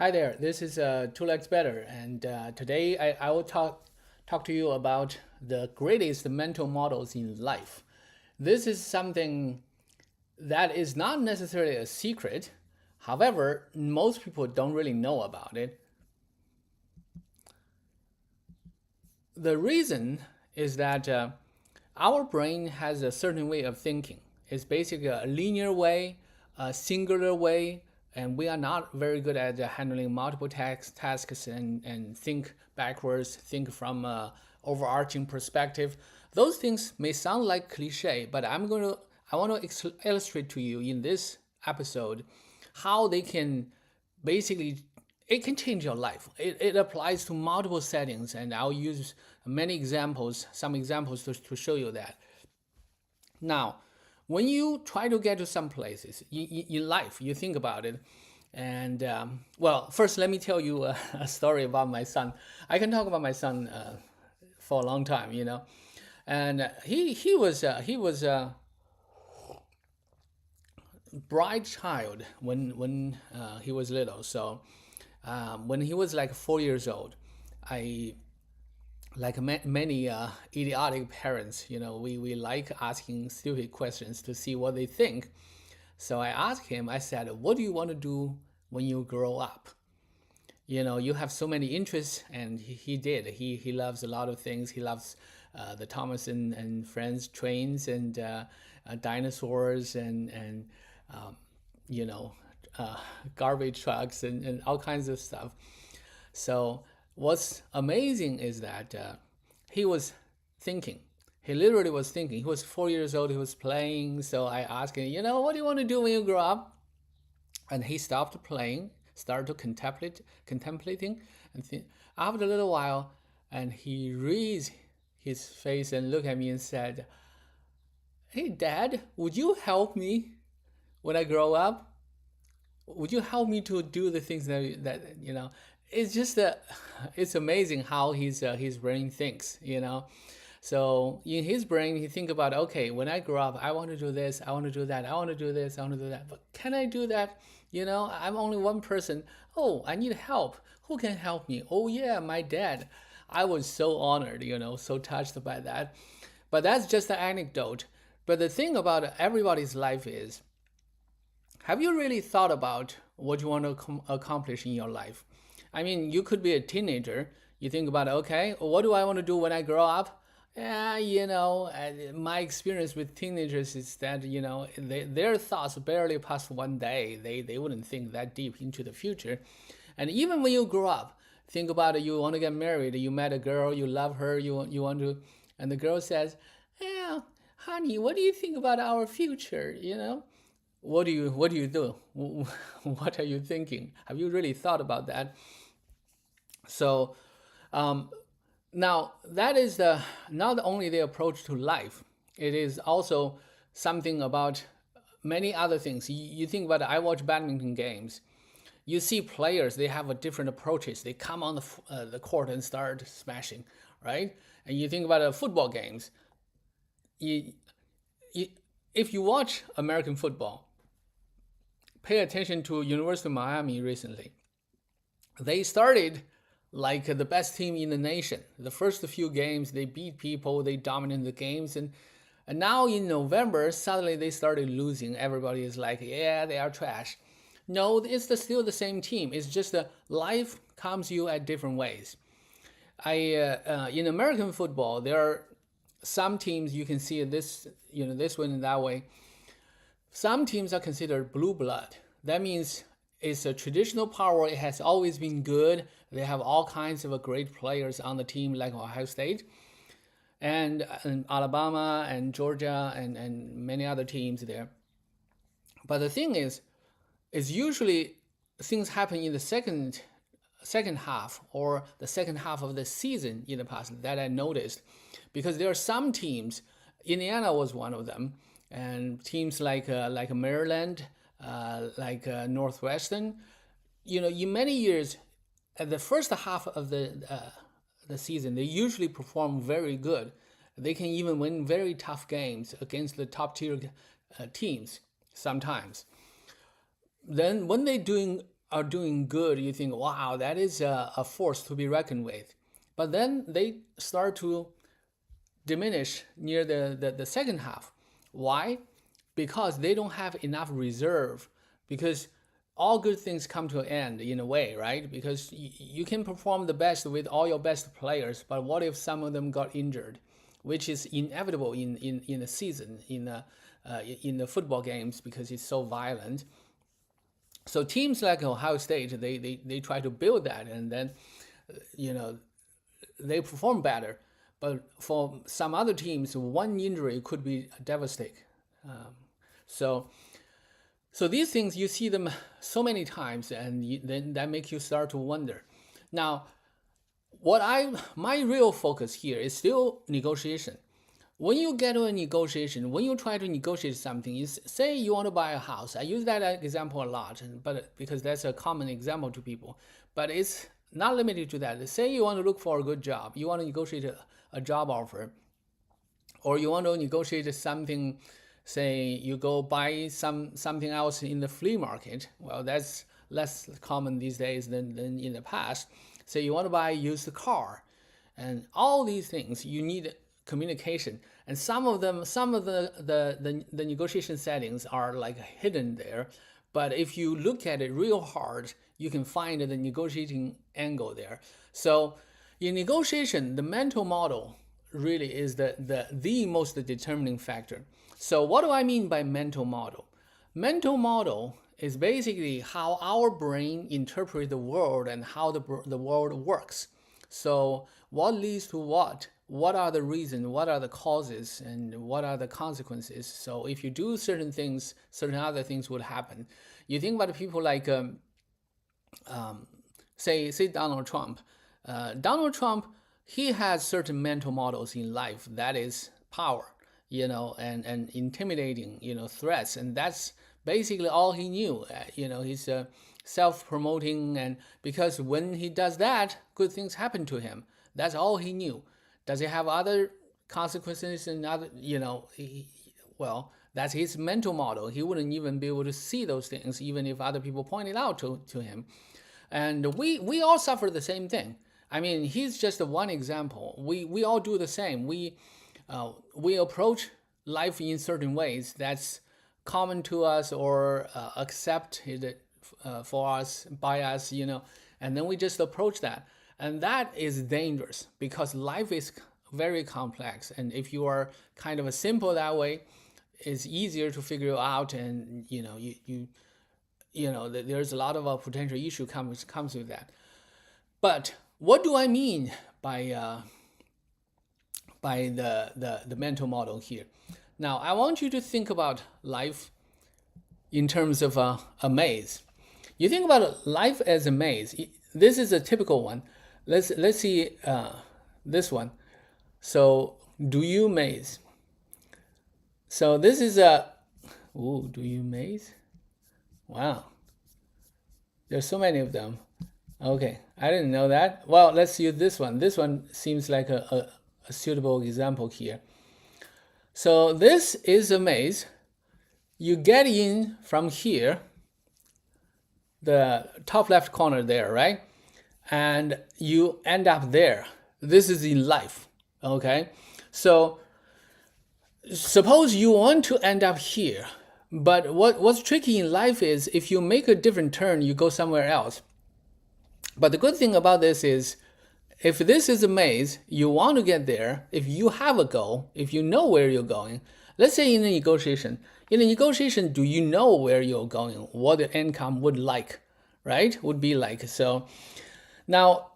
Hi there, this is Two Legs Better, and today I will talk to you about the greatest mental models in life. This is something that is not necessarily a secret. However, most people don't really know about it. The reason is that our brain has a certain way of thinking. It's basically a linear way, a singular way, and we are not very good at handling multiple tasks and think backwards, think from a overarching perspective. Those things may sound like cliche, but I want to illustrate to you in this episode how they can basically it can change your life. It applies to multiple settings, and I'll use many examples, some examples to show you that. Now, when you try to get to some places in life, you think about it. And well, first, let me tell you a story about my son. I can talk about my son for a long time, you know. And he was a bright child when he was little. So when he was like 4 years old, I like many idiotic parents, you know, we like asking stupid questions to see what they think. So I asked him, I said, what do you want to do when you grow up? You know, you have so many interests, and he did. He loves a lot of things. He loves the Thomas and Friends trains and dinosaurs and um, you know, uh, garbage trucks and all kinds of stuff. So what's amazing is that he was thinking. He literally was thinking. He was 4 years old. He was playing. So I asked him, you know, what do you want to do when you grow up? And he stopped playing, started to contemplating, and after a little while, and he raised his face and looked at me and said, "Hey, Dad, would you help me when I grow up? Would you help me to do the things that you know?" It's just it's amazing how his brain thinks, you know. So in his brain, he think about, okay, when I grow up, I want to do this, I want to do that, I want to do this, I want to do that. But can I do that? You know, I'm only one person. Oh, I need help. Who can help me? Oh yeah, my dad. I was so honored, you know, so touched by that. But that's just an anecdote. But the thing about everybody's life is, have you really thought about what you want to accomplish in your life? I mean, you could be a teenager. You think about, okay, what do I want to do when I grow up? Yeah, you know, my experience with teenagers is that, you know, their thoughts barely pass one day. They wouldn't think that deep into the future. And even when you grow up, think about it, you want to get married, you met a girl, you love her, you want to, and the girl says, yeah, honey, what do you think about our future? You know, what do you do? What are you thinking? Have you really thought about that? So um, now that is not only the approach to life, it is also something about many other things. You think about it, I watch badminton games. You see players, they have a different approaches. They come on the court and start smashing, right? And you think about football games. You, you, if you watch American football, pay attention to University of Miami recently. They started like the best team in the nation. The first few games, they beat people, they dominated the games, and now in November, suddenly they started losing. Everybody is like, yeah, they are trash. No, it's still the same team. It's just that life comes you at different ways. In American football, there are some teams you can see this, you know, this one and that way. Some teams are considered blue blood. That means it's a traditional power. It has always been good. They have all kinds of great players on the team, like Ohio State and Alabama and Georgia and many other teams there. But the thing is usually things happen in the second half or the second half of the season in the past that I noticed, because there are some teams. Indiana was one of them, and teams like Maryland, Northwestern. You know, in many years, at the first half of the season, they usually perform very good. They can even win very tough games against the top tier teams sometimes. Then when they're doing are doing good, you think, wow, that is a force to be reckoned with. But then they start to diminish near the second half. Why? Because they don't have enough reserve. Because all good things come to an end in a way, right? Because you can perform the best with all your best players, but what if some of them got injured, which is inevitable in a season, in the football games, because it's so violent. So teams like Ohio State, they try to build that, and then they perform better. But for some other teams, one injury could be devastating. So these things, you see them so many times, and then that makes you start to wonder. Now, my real focus here is still negotiation. When you get to a negotiation, when you try to negotiate something, you say you want to buy a house. I use that example a lot, but because that's a common example to people. But it's not limited to that. Say you want to look for a good job. You want to negotiate a job offer, or you want to negotiate something. Say you go buy something else in the flea market. Well, that's less common these days than in the past. Say you want to buy a used car, and all these things you need communication. And some of the negotiation settings are like hidden there. But if you look at it real hard, you can find the negotiating angle there. So in negotiation, the mental model really is the most determining factor. So what do I mean by mental model? Mental model is basically how our brain interprets the world and how the world works. So what leads to what? What are the reasons? What are the causes? And what are the consequences? So if you do certain things, certain other things would happen. You think about people like, say Donald Trump. Donald Trump, he has certain mental models in life. That is power, and intimidating, threats. And that's basically all he knew. He's self-promoting, and because when he does that, good things happen to him. That's all he knew. Does he have other consequences and other, well, that's his mental model. He wouldn't even be able to see those things, even if other people pointed out to him. And we all suffer the same thing. I mean, he's just one example. We all do the same. We approach life in certain ways that's common to us or accepted for us, by us, and then we just approach that. And that is dangerous because life is very complex. And if you are kind of a simple that way, it's easier to figure out. And there's a lot of potential issue comes with that. But what do I mean by the mental model here? Now, I want you to think about life in terms of a maze. You think about life as a maze. This is a typical one. Let's see this one. So, do you maze? So this is do you maze? Wow. There's so many of them. Okay, I didn't know that. Well, let's use this one. This one seems like a suitable example here. So this is a maze. You get in from here, the top left corner there, right? And you end up there. This is in life, okay? So suppose you want to end up here, but what's tricky in life is if you make a different turn, you go somewhere else. But the good thing about this is, if this is a maze, you want to get there, if you have a goal, if you know where you're going, let's say in a negotiation, do you know where you're going, what the outcome would be like? So now,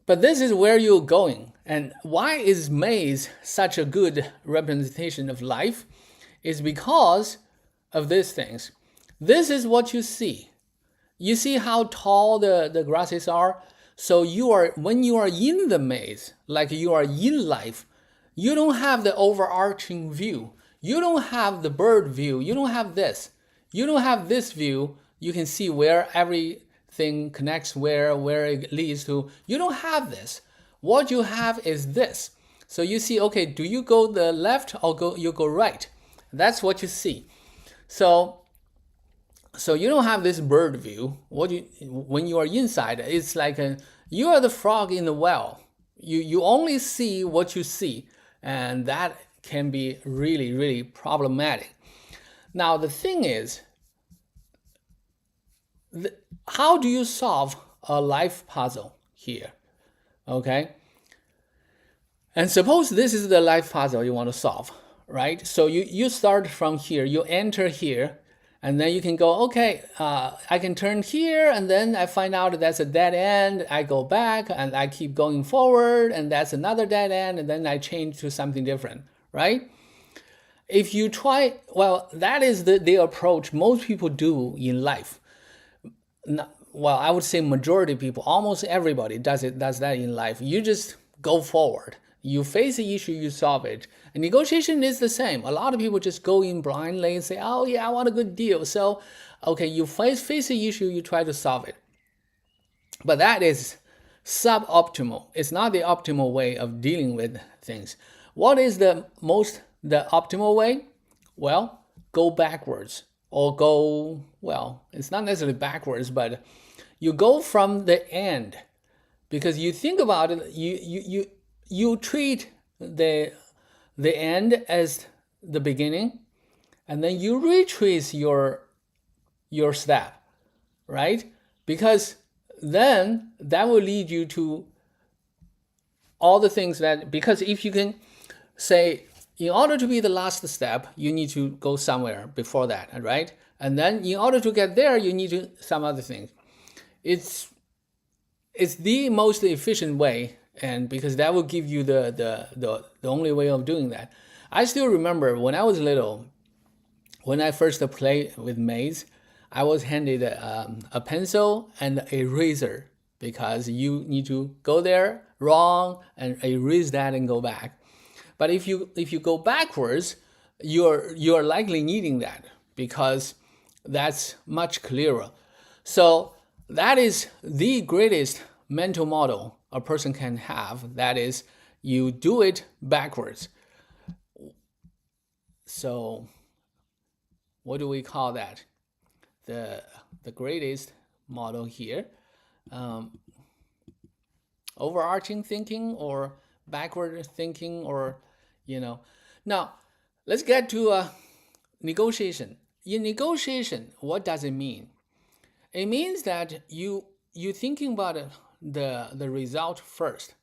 but this is where you're going. And why is maze such a good representation of life? Is because of these things. This is what you see. You see how tall the grasses are? So when you are in the maze, like you are in life, you don't have the overarching view. You don't have the bird view. You don't have this. You don't have this view. You can see where everything connects, where it leads to. You don't have this. What you have is this. So you see, okay, do you go the left or you go right? That's what you see. So So you don't have this bird view. When you are inside, it's like you are the frog in the well. You only see what you see, and that can be really, really problematic. Now the thing is, how do you solve a life puzzle here? Okay, and suppose this is the life puzzle you want to solve, right? So you start from here, you enter here, and then you can go, okay, I can turn here, and then I find out that's a dead end. I go back, and I keep going forward, and that's another dead end, and then I change to something different, right? If you try, well, that is the approach most people do in life. Well, I would say majority of people, almost everybody does that in life. You just go forward. You face the issue, you solve it. And negotiation is the same. A lot of people just go in blindly and say, oh yeah, I want a good deal. So, okay, you face the issue, you try to solve it. But that is suboptimal. It's not the optimal way of dealing with things. What is the optimal way? Well, go backwards, or go, well, it's not necessarily backwards, but you go from the end, because you think about it, you treat the end as the beginning, and then you retrace your step, right? Because then that will lead you to all the things that, because if you can say, in order to be the last step, you need to go somewhere before that, right? And then in order to get there, you need to some other things. It's the most efficient way, and because that will give you the only way of doing that. I still remember when I was little, when I first played with maze, I was handed a pencil and an eraser, because you need to go there wrong and erase that and go back. But if you go backwards, you're likely needing that, because that's much clearer. So that is the greatest mental model a person can have. That is, you do it backwards. So what do we call that? The greatest model here. Overarching thinking, or backward thinking, or Now, let's get to negotiation. In negotiation, what does it mean? It means that you thinking about the result first.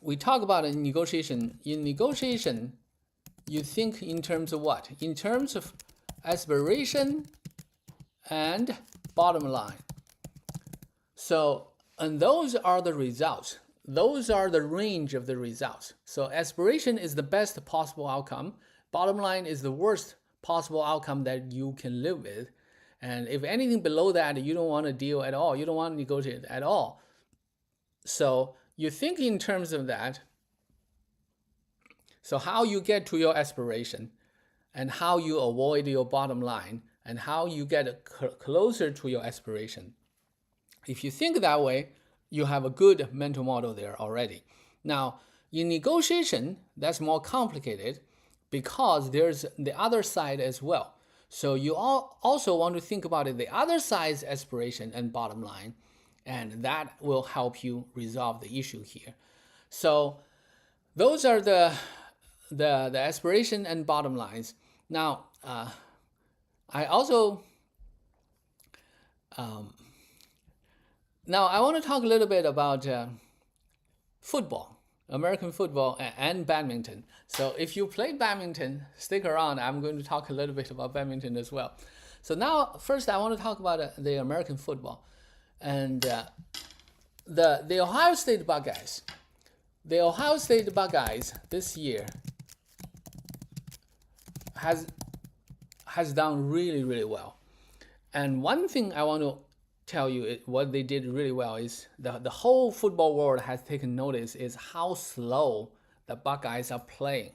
We talk about in negotiation. In negotiation, you think in terms of what? In terms of aspiration and bottom line. So, and those are the results. Those are the range of the results. So aspiration is the best possible outcome. Bottom line is the worst possible outcome that you can live with. And if anything below that, you don't want to deal at all. You don't want to negotiate at all. So you think in terms of that. So how you get to your aspiration, and how you avoid your bottom line, and how you get closer to your aspiration. If you think that way, you have a good mental model there already. Now, in negotiation, that's more complicated, because there's the other side as well. So you also want to think about it, the other side's aspiration and bottom line, and that will help you resolve the issue here. So those are the aspiration and bottom lines. Now, I also now I want to talk a little bit about football, American football, and badminton. So if you play badminton, stick around. I'm going to talk a little bit about badminton as well. So now, first, I want to talk about the American football, and the Ohio State Buckeyes. The Ohio State Buckeyes this year has done really, really well. And one thing I want to tell you what they did really well is the whole football world has taken notice is how slow the Buckeyes are playing.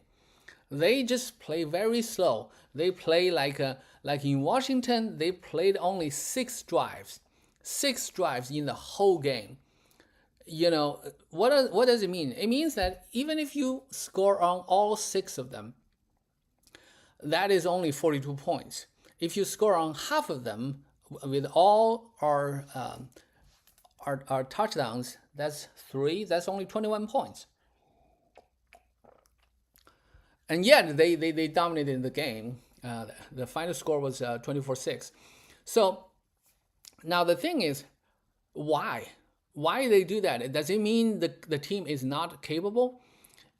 They just play very slow. They play like in Washington, they played only 6 drives in the whole game. What does it mean? It means that even if you score on all 6 of them, that is only 42 points. If you score on half of them with all our touchdowns, that's 3, that's only 21 points. And yet they dominated the game. The final score was 24-6. So now the thing is, why? Why they do that? Does it mean the team is not capable?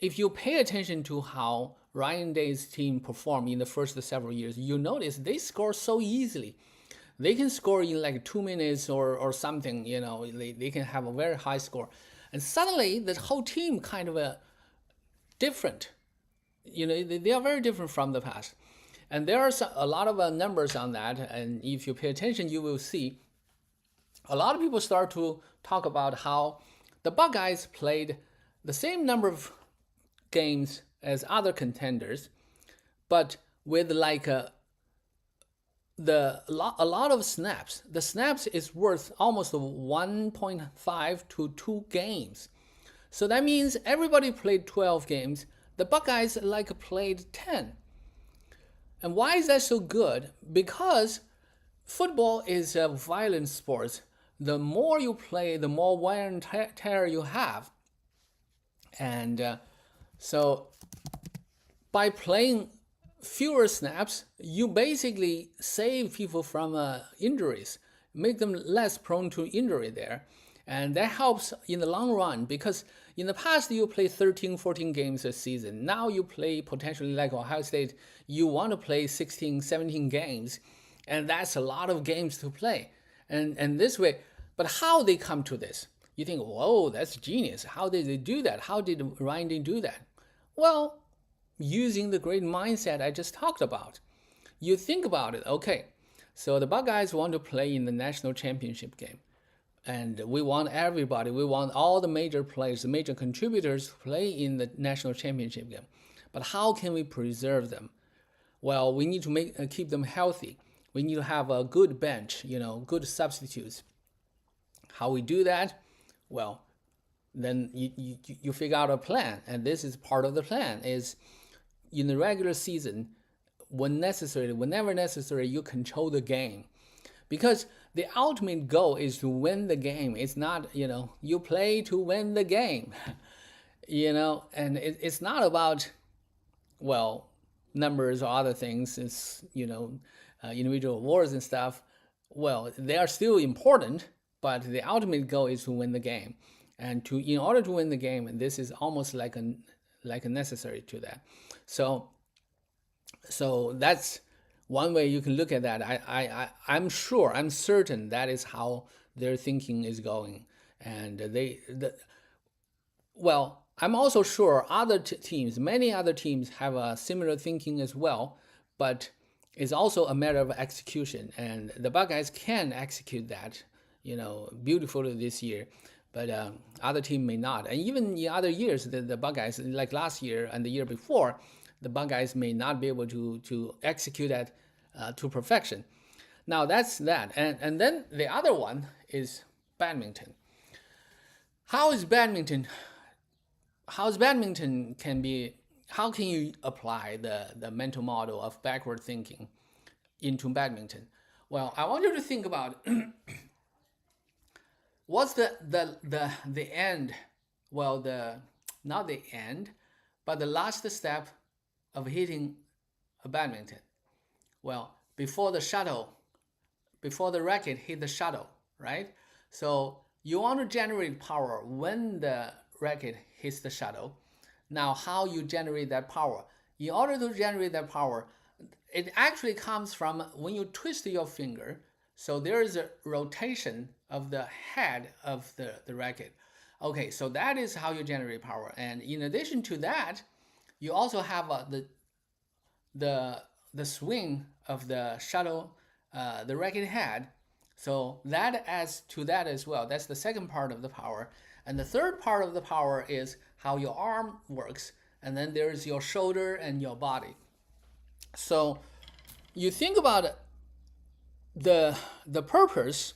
If you pay attention to how Ryan Day's team performed in the first several years, you notice they score so easily. They can score in like 2 minutes or something, they can have a very high score. And suddenly the whole team kind of different. They are very different from the past. And there are a lot of numbers on that. And if you pay attention, you will see a lot of people start to talk about how the Buckeyes played the same number of games as other contenders, but with like a lot of snaps. The snaps is worth almost 1.5 to 2 games. So that means everybody played 12 games. The Buckeyes like played 10. And why is that so good? Because football is a violent sport. The more you play, the more wear and tear you have. And so by playing fewer snaps, you basically save people from injuries, make them less prone to injury there. And that helps in the long run, because in the past you play 13, 14 games a season. Now you play potentially like Ohio State, you want to play 16, 17 games. And that's a lot of games to play. And this way, but how they come to this? You think, whoa, that's genius. How did they do that? How did Ryan Day do that? Well, using the great mindset I just talked about. You think about it, okay, so the Buckeyes want to play in the national championship game. And we want everybody, we want all the major players, the major contributors to play in the national championship game. But how can we preserve them? Well, we need to keep them healthy. We need to have a good bench, good substitutes. How we do that? Well, then you figure out a plan. And this is part of the plan, is in the regular season, whenever necessary, you control the game. Because the ultimate goal is to win the game. It's not, you play to win the game. And it's not about, well, numbers or other things. It's, individual awards and stuff. Well, they are still important, but the ultimate goal is to win the game. And in order to win the game, and this is almost like a necessary to that. So that's one way you can look at that. I'm certain that is how their thinking is going. And I'm also sure many other teams have a similar thinking as well, but it's also a matter of execution. And the Buckeyes can execute that, beautifully this year. But other team may not. And even in other years, the Buckeyes, like last year and the year before, the Buckeyes may not be able to execute that to perfection. Now that's that. And then the other one is badminton. How can you apply the mental model of backward thinking into badminton? Well, I want you to think about what's the end? Well, not the end, but the last step of hitting a badminton. Well, before the racket hit the shuttle, right? So you want to generate power when the racket hits the shuttle. Now, how you generate that power? In order to generate that power, it actually comes from when you twist your finger. So there is a rotation of the head of the racket. Okay, so that is how you generate power. And in addition to that, you also have the swing of the shuttle, the racket head. So that adds to that as well. That's the second part of the power. And the third part of the power is how your arm works. And then there's your shoulder and your body. So you think about the purpose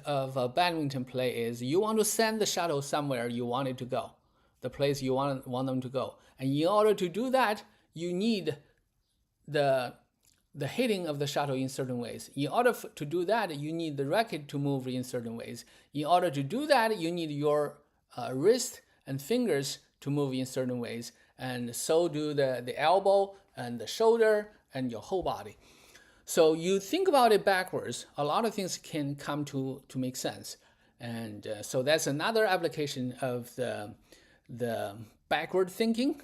of a badminton play is you want to send the shuttle somewhere you want it to go, the place you want them to go. And in order to do that, you need the hitting of the shuttle in certain ways. In order to do that, you need the racket to move in certain ways. In order to do that, you need your wrist and fingers to move in certain ways, and so do the elbow and the shoulder and your whole body. So you think about it backwards, a lot of things can come to make sense. And so that's another application of the backward thinking,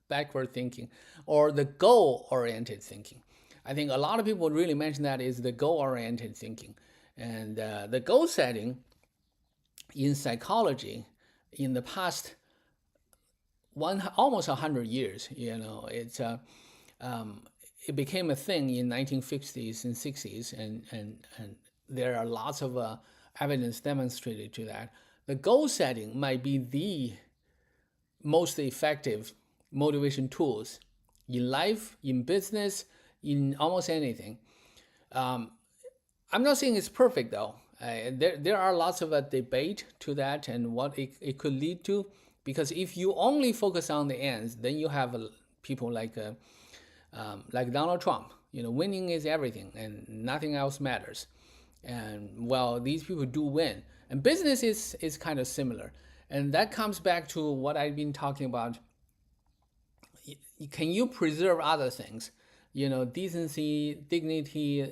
backward thinking, or the goal-oriented thinking. I think a lot of people really mention that is the goal-oriented thinking. And the goal setting in psychology in the past almost 100 years, it became a thing in 1950s and 60s, and there are lots of evidence demonstrated to that. The goal setting might be the most effective motivation tools in life, in business, in almost anything. I'm not saying it's perfect though. There are lots of debate to that and what it could lead to, because if you only focus on the ends, then you have people like Donald Trump. Winning is everything and nothing else matters. And well, these people do win. And business is kind of similar. And that comes back to what I've been talking about. Can you preserve other things? Decency, dignity,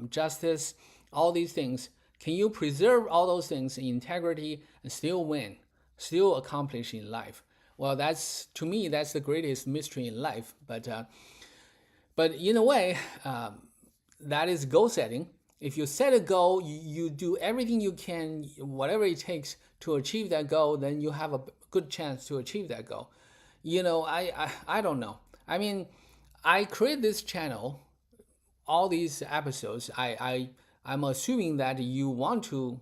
justice, all these things. Can you preserve all those things in integrity and still win, still accomplish in life? Well, to me, that's the greatest mystery in life. But in a way, that is goal setting. If you set a goal, you do everything you can, whatever it takes to achieve that goal, then you have a good chance to achieve that goal. I don't know. I mean, I create this channel, all these episodes. I'm assuming that you want to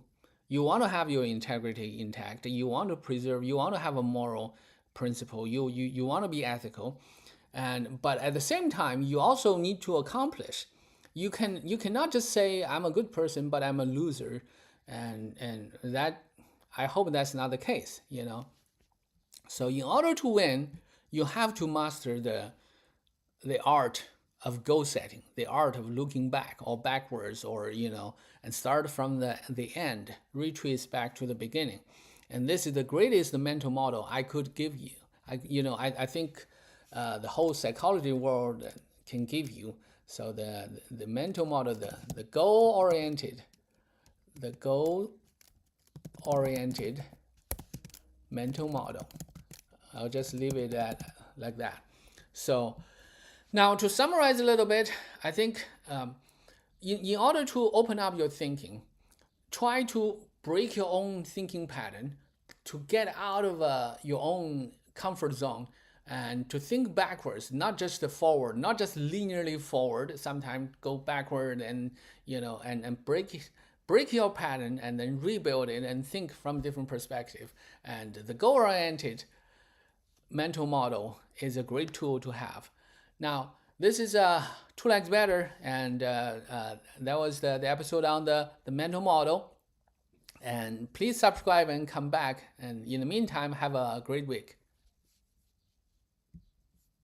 have your integrity intact. You want to preserve. You want to have a moral principle. You want to be ethical, but at the same time, you also need to accomplish. You cannot just say I'm a good person, but I'm a loser, and that I hope that's not the case. So in order to win, you have to master the art of goal setting, the art of looking back or backwards, or and start from the end, retrace back to the beginning. And this is the greatest mental model I could give you. I think the whole psychology world can give you. So the mental model, the goal-oriented mental model. I'll just leave it like that. So now to summarize a little bit, I think in order to open up your thinking, try to break your own thinking pattern, to get out of your own comfort zone, and to think backwards, not just forward, not just linearly forward. Sometimes go backward and and break your pattern and then rebuild it and think from different perspective. And the goal-oriented mental model is a great tool to have. Now, this is 2 Legs Better, and that was the episode on the mental model. And please subscribe and come back. And in the meantime, have a great week.